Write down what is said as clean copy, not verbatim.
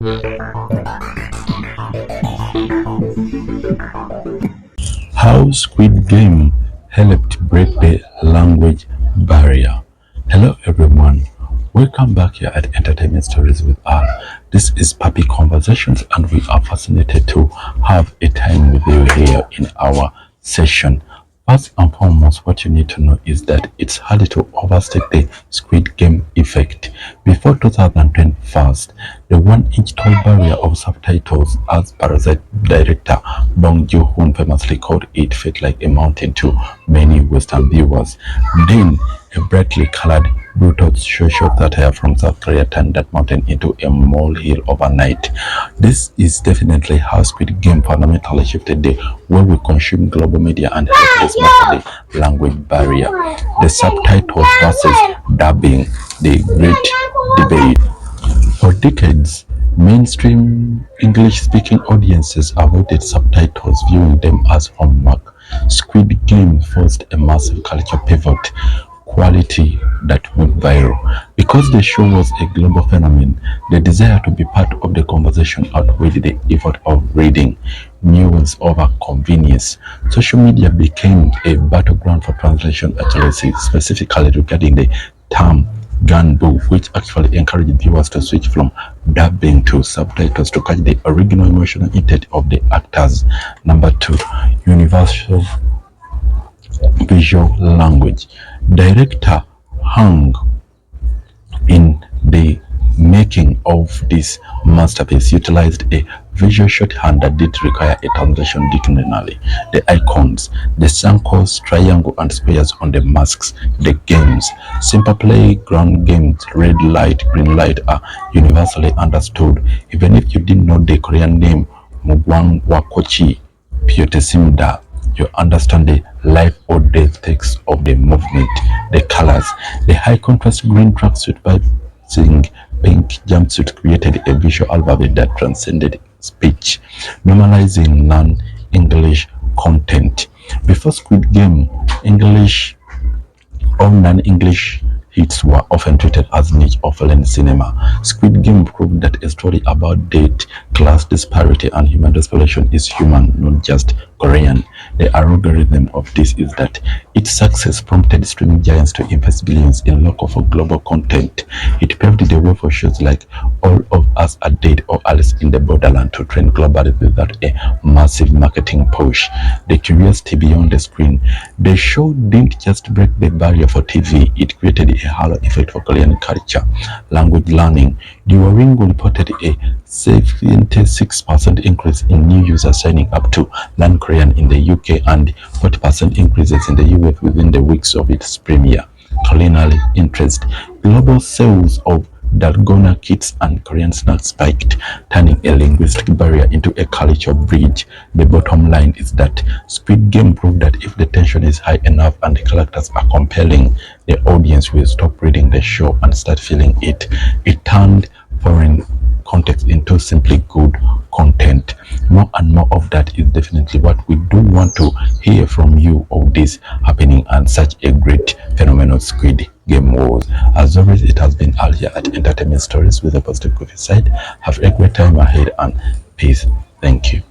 How Squid Game helped break the language barrier. Hello everyone, welcome back here at Entertainment Stories with Al. This is Puppy Conversations and we are fascinated to have a time with you here in our session. First and foremost, what you need to know is that it's hard to overstate the Squid Game effect. Before 2021, the 1 inch tall barrier of subtitles, as Parasite director Bong Joon-ho famously called it, felt like a mountain to many Western viewers. Then, a brightly colored, brutal social satire from South Korea turned that mountain into a molehill overnight. This is definitely how Squid Game fundamentally shifted the way we consume global media and helped dismantle the language barrier. The subtitles versus dubbing, the great debate. For decades, mainstream English-speaking audiences avoided subtitles, viewing them as homework. Squid Game forced a massive culture pivot, quality that went viral. Because the show was a global phenomenon, the desire to be part of the conversation outweighed the effort of reading news over convenience. Social media became a battleground for translation accuracy, specifically regarding the term Gganbu, which actually encouraged viewers to switch from dubbing to subtitles to catch the original emotional intent of the actors. Number two, universal visual language. Director hung in the making of this masterpiece utilized a visual shorthand that did require a translation dictionary. The icons, the circles, triangle, and squares on the masks, the games, simple playground games, red light, green light are universally understood. Even if you didn't know the Korean name Mugwang Wakochi Pyotesimda, you understand the life or death text of the movement, the colors. The high contrast green tracksuit vibing pink jumpsuit created a visual alphabet that transcended speech, normalizing non-English content. Before Squid Game, English or non-English hits were often treated as niche or foreign cinema. Squid Game proved that a story about death, class disparity, and human desperation is human, not just Korean. The algorithm of this is that its success prompted streaming giants to invest billions in local for global content. It paved the way for shows like All of Us Are Dead or Alice in the Borderland to trend globally without a massive marketing push. The curiosity beyond the screen. The show didn't just break the barrier for TV, it created a halo effect for Korean culture. Language learning. Duolingo reported a 76% increase in new users signing up to learn Korean in the UK and 40% increases in the US within the weeks of its premiere. Culinary interest. Global sales of dalgona kits and Korean snacks spiked, turning a linguistic barrier into a culture bridge. The bottom line is that Squid Game proved that if the tension is high enough and the characters are compelling, the audience will stop reading the show and start feeling it. It turned foreign context into simply good content. More and more of that is definitely what we do want to hear from you of this happening and such a great phenomenon Squid Game was. As always, it has been Al here at Entertainment Stories with a positive coffee side. Have a great time ahead and peace. Thank you.